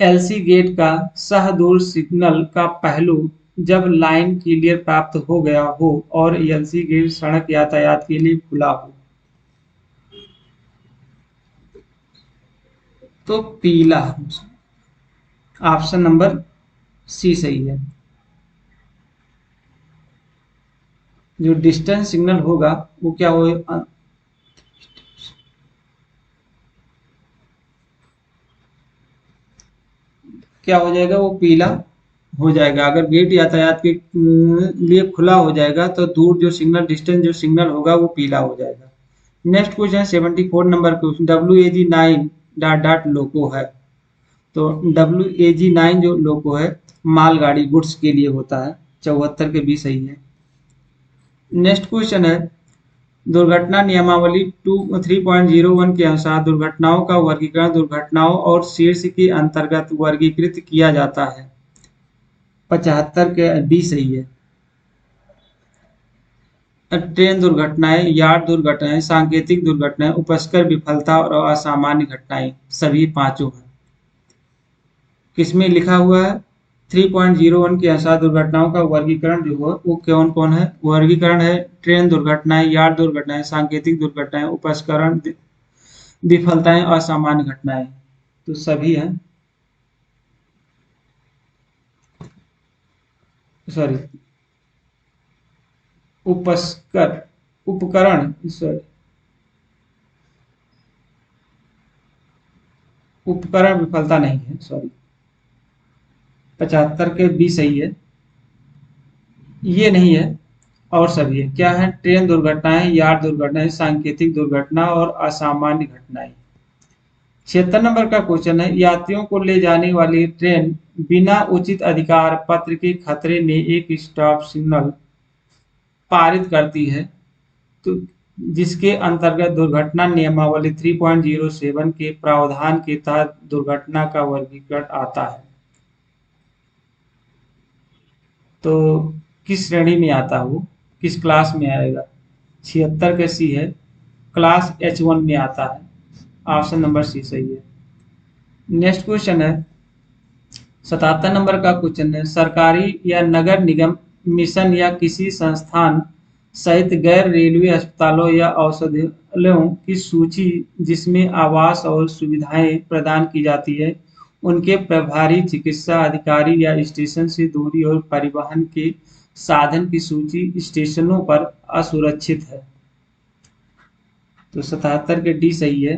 A: एलसी गेट का सह दूर सिग्नल का पहलू जब लाइन क्लियर प्राप्त हो गया हो और एलसी गेट सड़क यातायात के लिए खुला हो। तो पीला, ऑप्शन नंबर सी सही है। जो डिस्टेंस सिग्नल होगा वो क्या हो, क्या हो जाएगा, वो पीला हो जाएगा। अगर गेट यातायात के लिए खुला हो जाएगा तो दूर जो सिग्नल, डिस्टेंस जो सिग्नल होगा वो पीला हो जाएगा। Next question 74 number question, WAG9 dot dot loco है। तो WAG9 जो लोको है मालगाड़ी गुड्स के लिए होता है। 74 के भी सही है। नेक्स्ट क्वेश्चन है दुर्घटना नियमावली 3.01 के अनुसार दुर्घटनाओं का वर्गीकरण दुर्घटनाओं और शीर्ष के अंतर्गत वर्गीकृत किया जाता है। 75 के बी सही है। ट्रेन दुर्घटनाएं, यार्ड दुर्घटनाएं, सांकेतिक दुर्घटनाएं, उपस्कर विफलता और असामान्य घटनाएं सभी पांचों हैं। किसमें लिखा हुआ है 3.01 के अनुसार दुर्घटनाओं का वर्गीकरण जो है वो कौन कौन है। वर्गीकरण है ट्रेन दुर्घटनाएं, यार्ड दुर्घटनाएं, सांकेतिक दुर्घटनाएं, उपस्करण विफलताएं, असामान्य घटनाएं। तो सभी हैं, सॉरी उपस्कर उपकरण सॉरी उपकरण विफलता नहीं है, सॉरी। 75 के बी सही है, ये नहीं है। और सभी है क्या है, ट्रेन दुर्घटनाएं, यार्ड दुर्घटनाएं, सांकेतिक दुर्घटना और असामान्य घटनाएं। 76 नंबर का क्वेश्चन है यात्रियों को ले जाने वाली ट्रेन बिना उचित अधिकार पत्र के खतरे में एक स्टॉप सिग्नल पारित करती है, तो जिसके अंतर्गत दुर्घटना नियमावली 3.07 के प्रावधान के तहत दुर्घटना का वर्गीकरण आता है। तो किस श्रेणी में आता है वो, किस क्लास में आएगा। 76 का सी है, क्लास H1 में आता है। ऑप्शन नंबर सी सही है। नेक्स्ट क्वेश्चन है 77 नंबर का क्वेश्चन है सरकारी या नगर निगम मिशन या किसी संस्थान सहित गैर रेलवे अस्पतालों या औषधालयों की सूची जिसमें आवास और सुविधाएं प्रदान की जाती है, उनके प्रभारी चिकित्सा अधिकारी या स्टेशन से दूरी और परिवहन के साधन की सूची स्टेशनों पर असुरक्षित है। तो 77 के डी सही है।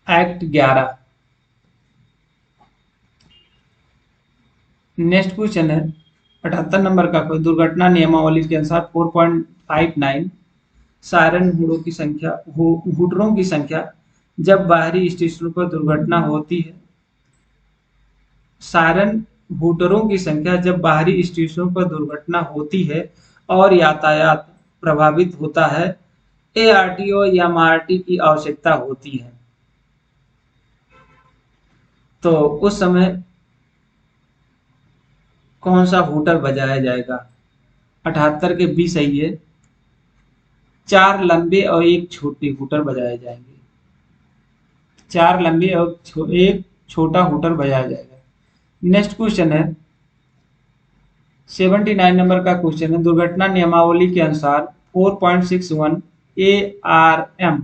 A: एक्ट 11। नेक्स्ट क्वेश्चन है 78 नंबर का, कोई दुर्घटना नियमावली के अनुसार 4.59 सायरन हुटरों की संख्या जब बाहरी स्टेशनों पर दुर्घटना होती है। सायरन हुटरों की संख्या जब बाहरी स्टेशनों पर दुर्घटना होती है और यातायात प्रभावित होता है, ARTO या MRT की आवश्यकता होती है। तो उस समय कौन सा हुटर बजाया जाएगा। 78 के बी सही है, 4 लंबे और एक छोटे हुटर बजाए जाएंगे। 4 लंबे और एक छोटा हुटर बजाया जाएगा। नेक्स्ट क्वेश्चन है 79 नंबर का क्वेश्चन है दुर्घटना नियमावली के अनुसार 4.61 ARME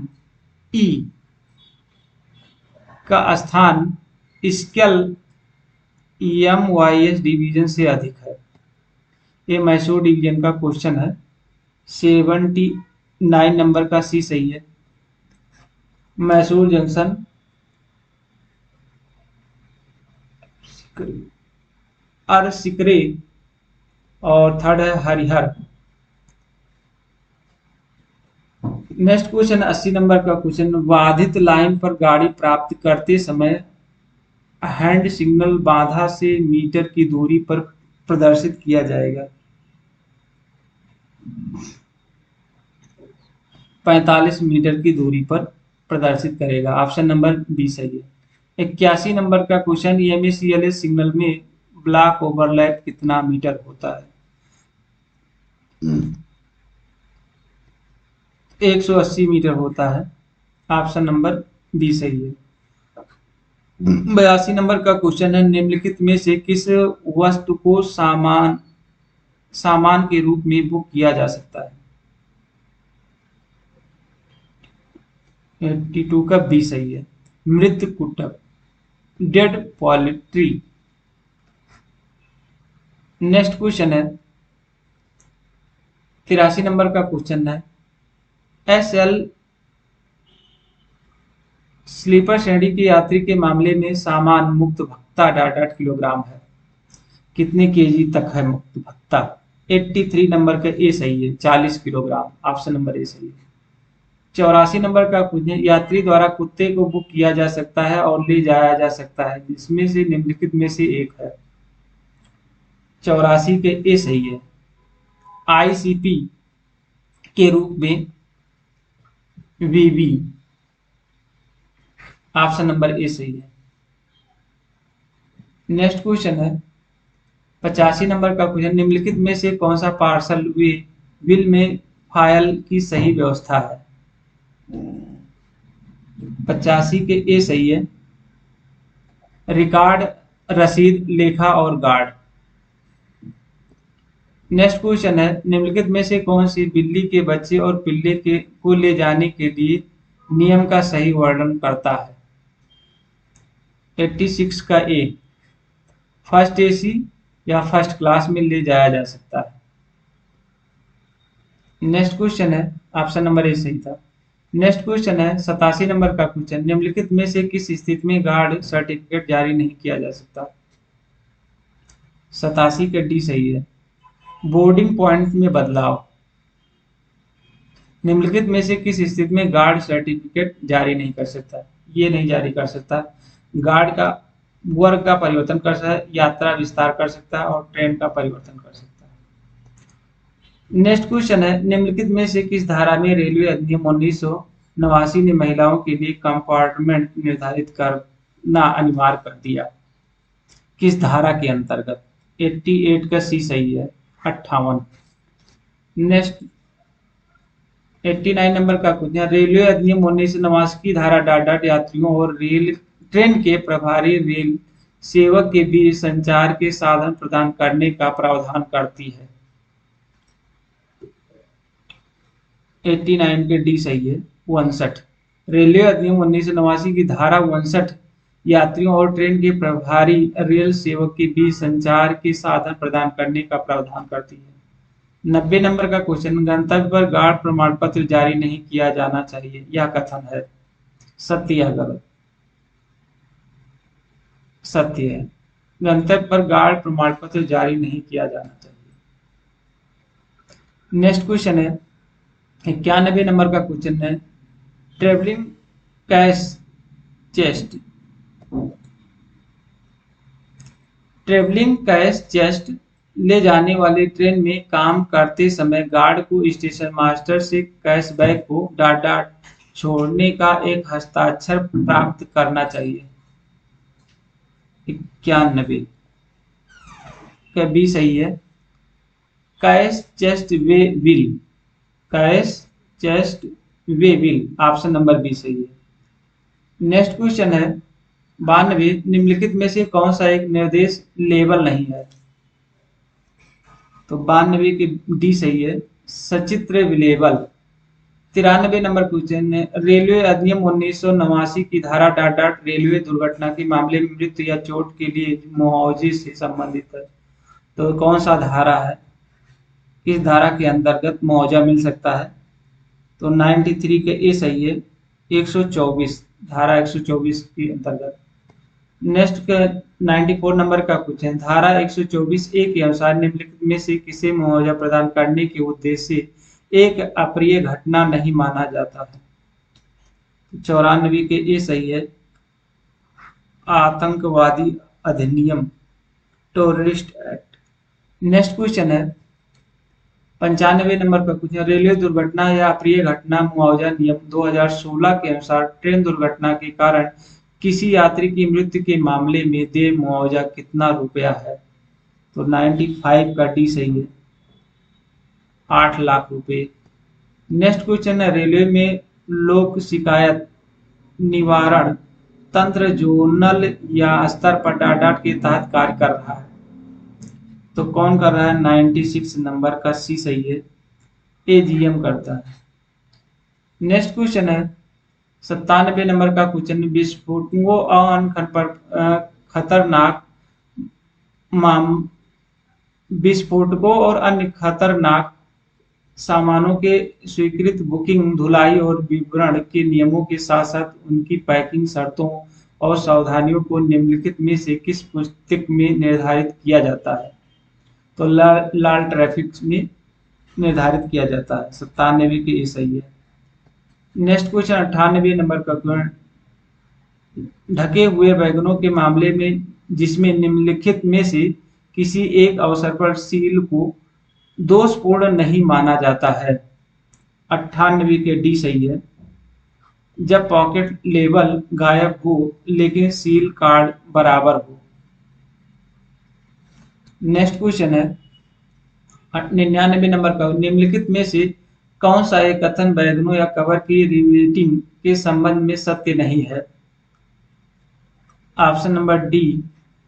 A: का स्थान स्केल EMYS डिवीजन से अधिक है। ये मैसूर डिवीजन का क्वेश्चन है। 79 नंबर का सी सही है, मैसूर जंक्शन सिकरे और थर्ड है हरिहर। नेक्स्ट क्वेश्चन 80 नंबर का क्वेश्चन बाधित लाइन पर गाड़ी प्राप्त करते समय हैंड सिग्नल बाधा से मीटर की दूरी पर प्रदर्शित किया जाएगा। 45 मीटर की दूरी पर प्रदर्शित करेगा। ऑप्शन नंबर बी सही है। 81 नंबर का क्वेश्चन, EMA-CLA सिग्नल में ब्लॉक ओवरलैप कितना मीटर होता है? 180 मीटर होता है। ऑप्शन नंबर बी सही है। 82 नंबर का क्वेश्चन है, निम्नलिखित में से किस वस्तु को सामान सामान के रूप में बुक किया जा सकता है? 82 का बी सही है। मृत Kutak, dead poultry. Next question है, 83 नंबर का क्वेश्चन है, SL स्लीपर श्रेणी के यात्री के मामले में सामान मुक्त भत्ता 8.8 किलोग्राम है। कितने केजी तक है मुक्त भत्ता? 83 नंबर का ए सही है, 40 किलोग्राम। ऑप्शन नंबर ए सही है। 84 नंबर का क्वेश्चन, यात्री द्वारा कुत्ते को बुक किया जा सकता है और ले जाया जा सकता है, जिसमें से निम्नलिखित में से एक है। 84 के ए सही है। ICP के रूप में VV। ऑप्शन नंबर ए सही है। नेक्स्ट क्वेश्चन है, 85 नंबर का क्वेश्चन, निम्नलिखित में से कौन सा पार्सल वे बिल में फाइल की सही व्यवस्था है? 85 के ए सही है। रिकॉर्ड, रसीद, लेखा और गार्ड। नेक्स्ट क्वेश्चन है, निम्नलिखित में से कौन सी बिल्ली के बच्चे और पिल्ले के को ले जाने के लिए नियम का सही वर्णन करता है? 86 का ए, फर्स्ट AC या फर्स्ट क्लास में ले जाया जा सकता है। नेक्स्ट क्वेश्चन है, ऑप्शन नंबर ए सही था। नेक्स्ट क्वेश्चन है, 87 नंबर का क्वेश्चन, निम्नलिखित में से किस स्थिति में गार्ड सर्टिफिकेट जारी नहीं किया जा सकता? 87 का डी सही है। बोर्डिंग पॉइंट में बदलाव, निम्नलिखित में से किस स्थिति में गार्ड सर्टिफिकेट जारी नहीं कर सकता? ये नहीं जारी कर सकता। गार्ड का वर्ग का परिवर्तन कर सकता है, यात्रा विस्तार कर सकता है और ट्रेन का परिवर्तन कर सकता है। नेक्स्ट क्वेश्चन है, निम्नलिखित में से किस धारा में रेलवे अधिनियम 1989 ने महिलाओं के लिए कंपार्टमेंट निर्धारित करना अनिवार्य कर दिया? किस धारा के अंतर्गत? 88 का सी सही है, 58। नेक्स्ट 89 नंबर का क्वेश्चन, रेलवे अधिनियम 1989 की धारा डॉट डॉट यात्रियों और रेल ट्रेन के प्रभारी रेल सेवक के बीच संचार के साधन प्रदान करने का प्रावधान करती है। 89 के डी सही है, 59। रेलवे अधिनियम 1989 की धारा 59 यात्रियों और ट्रेन के प्रभारी रेल सेवक के बीच संचार के साधन प्रदान करने का प्रावधान करती है। 90 नंबर का क्वेश्चन, गंतव्य पर गार्ड प्रमाण पत्र जारी नहीं किया जाना चाहिए, यह कथन है सत्य या गलत? सत्य है। गंतव्य पर गार्ड प्रमाण पत्र जारी नहीं किया जाना चाहिए। नेक्स्ट क्वेश्चन है, 91 नंबर का क्वेश्चन है, travelling cash chest travelling cash chest ले जाने वाली ट्रेन में काम करते समय गार्ड को स्टेशन मास्टर से कैश बैग को डाट डाट छोड़ने का एक हस्ताक्षर प्राप्त करना चाहिए। 91 का बी सही है। Cash chest waybill, cash chest waybill. Option number B सही है। नेक्स्ट क्वेश्चन है, 92, निम्नलिखित में से कौन सा एक निर्देश लेबल नहीं है? तो 92 की डी सही है, सचित्र लेबल। 93 नंबर क्वेश्चन है, रेलवे अधिनियम 1989 की धारा डॉट डॉट रेलवे दुर्घटना के मामले में मृत्यु या चोट के लिए मुआवजे से संबंधित है। तो कौन सा धारा है, किस धारा के अंतर्गत मुआवजा मिल सकता है? तो 93 के ए सही है, 124 धारा 124 के अंतर्गत। नेक्स्ट का 94 नंबर का क्वेश्चन, धारा 124 ए के अनुसार निम्नलिखित में से किसे मुआवजा प्रदान करने के उद्देश्य से एक अप्रिय घटना नहीं माना जाता है? 94 के ए सही है, आतंकवादी अधिनियम, टेररिस्ट एक्ट। नेक्स्ट क्वेश्चन है, 95 नंबर का क्वेश्चन, रेलवे दुर्घटना या अप्रिय घटना मुआवजा नियम 2016 के अनुसार ट्रेन दुर्घटना के कारण किसी यात्री की मृत्यु के मामले में देय मुआवजा कितना रुपया है? तो 95 का डी सही है, 8 लाख रुपए। नेक्स्ट क्वेश्चन है, रेलवे में लोक शिकायत निवारण तंत्र जोनल या स्तर पर डाटा के तहत कार्य कर रहा है, तो कौन कर रहा है? 96 नंबर का सी सही है, एजीएम करता है। नेक्स्ट क्वेश्चन है 97 नंबर का क्वेश्चन, विस्फोटकों और खतरनाक विस्फोटकों और अन्य खतरनाक सामानों के स्वीकृत बुकिंग, धुलाई और विवरण के नियमों के साथ साथ उनकी पैकिंग शर्तों और सावधानियों को निम्नलिखित में से किस पुस्तक में निर्धारित किया जाता है? तो लाल ट्रैफिक में निर्धारित किया जाता है। 97 के ये सही है। नेक्स्ट क्वेश्चन 98 नंबर का क्वेश्चन, ढके हुए वैगनों के मामले में जिसमें निम्नलिखित में से किसी एक अवसर पर सील को दोषपूर्ण नहीं माना जाता है? 98 के डी सही है, जब पॉकेट लेबल गायब हो लेकिन सील कार्ड बराबर हो। नेक्स्ट क्वेश्चन है 99 नंबर का, निम्नलिखित में से कौन सा एक कथन वैगनों या कवर की रिवेटिंग के संबंध में सत्य नहीं है? ऑप्शन नंबर डी,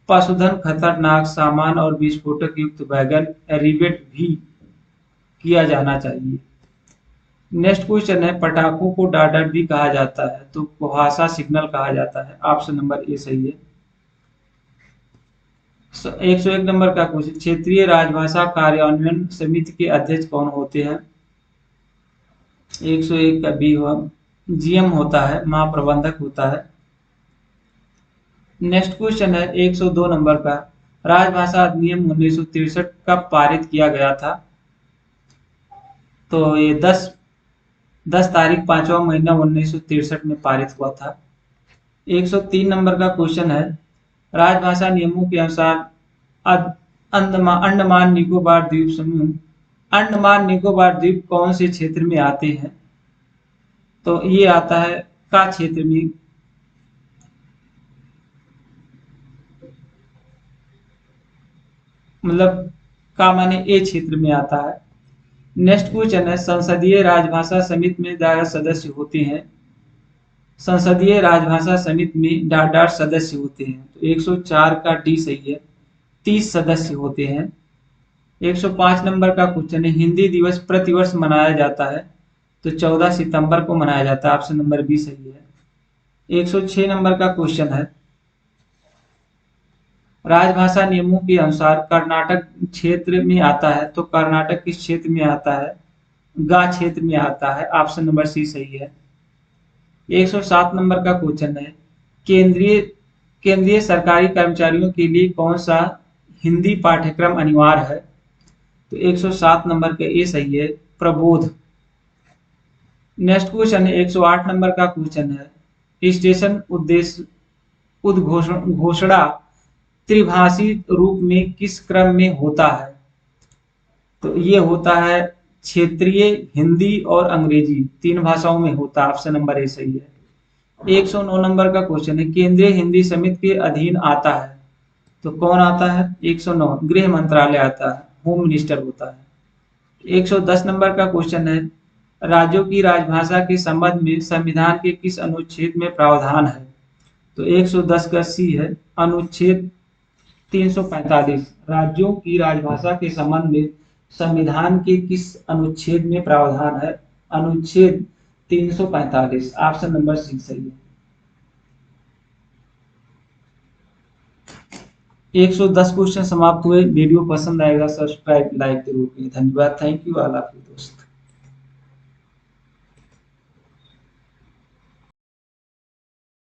A: पशुधन खतरनाक सामान और विस्फोटक युक्त वैगन रिवेट भी किया जाना चाहिए। नेक्स्ट क्वेश्चन है, पटाखों को डाडर भी कहा जाता है, तो कुहासा सिग्नल कहा जाता है। ऑप्शन नंबर ए सही है। 101 नंबर का क्वेश्चन, क्षेत्रीय राजभाषा कार्यान्वयन समिति के अध्यक्ष कौन होते हैं? 101 का बी हुआ, जीएम होता है, महाप्रबंधक होता है। नेक्स्ट क्वेश्चन है 102 नंबर का, राजभाषा अधिनियम 1963 कब पारित किया गया था? तो ये 10 तारीख 5वां महीना 1963 में पारित हुआ था। 103 नंबर का क्वेश्चन है, राजभाषा नियमों के अनुसार अंडमान निकोबार द्वीप समूह, अंडमान निकोबार द्वीप कौन से क्षेत्र में आते हैं? तो ये आता है का क्षेत्र में, मतलब का माने ए क्षेत्र में आता है। नेक्स्ट क्वेश्चन है, संसदीय राजभाषा समिति में 11 सदस्य होते हैं, संसदीय राजभाषा समिति में 8 सदस्य होते हैं, तो 104 का डी सही है, 30 सदस्य होते हैं। 105 नंबर का क्वेश्चन है, हिंदी दिवस प्रतिवर्ष मनाया जाता है, तो 14 सितंबर को मनाया जाता है। ऑप्शन नंबर बी सही है। 106 नंबर का क्वेश्चन है, राजभाषा नियमों के अनुसार कर्नाटक क्षेत्र में आता है, तो कर्नाटक किस क्षेत्र में आता है? गा क्षेत्र में आता है। ऑप्शन नंबर सी सही है। 107 नंबर का क्वेश्चन है, केंद्रीय सरकारी कर्मचारियों के लिए कौन सा हिंदी पाठ्यक्रम अनिवार्य है? तो 107 नंबर का ए सही है, प्रबोध। नेक्स्ट क्वेश्चन है 108 नंबर का क्वेश्चन है, स्टेशन उद्देश्य उद्घोषणा त्रिभाषी रूप में किस क्रम में होता है? तो ये होता है क्षेत्रीय, हिंदी और अंग्रेजी, 3 भाषाओं में होता है। ऑप्शन नंबर ए सही है। 109 नंबर का क्वेश्चन है, केंद्रीय हिंदी समिति के अधीन आता है, तो कौन आता है? 109 गृह मंत्रालय आता है, होम मिनिस्टर होता है। 110 नंबर का क्वेश्चन है, राज्यों की राजभाषा के संबंध में संविधान के किस अनुच्छेद में प्रावधान है? तो 110 का सी है, अनुच्छेद 345। राज्यों की राजभाषा के संबंध में संविधान के किस अनुच्छेद में प्रावधान है? अनुच्छेद 345। ऑप्शन नंबर सी सही है। 110 क्वेश्चन समाप्त हुए। वीडियो पसंद आएगा सब्सक्राइब लाइक जरूर करें। धन्यवाद। Thank you all of you दोस्त।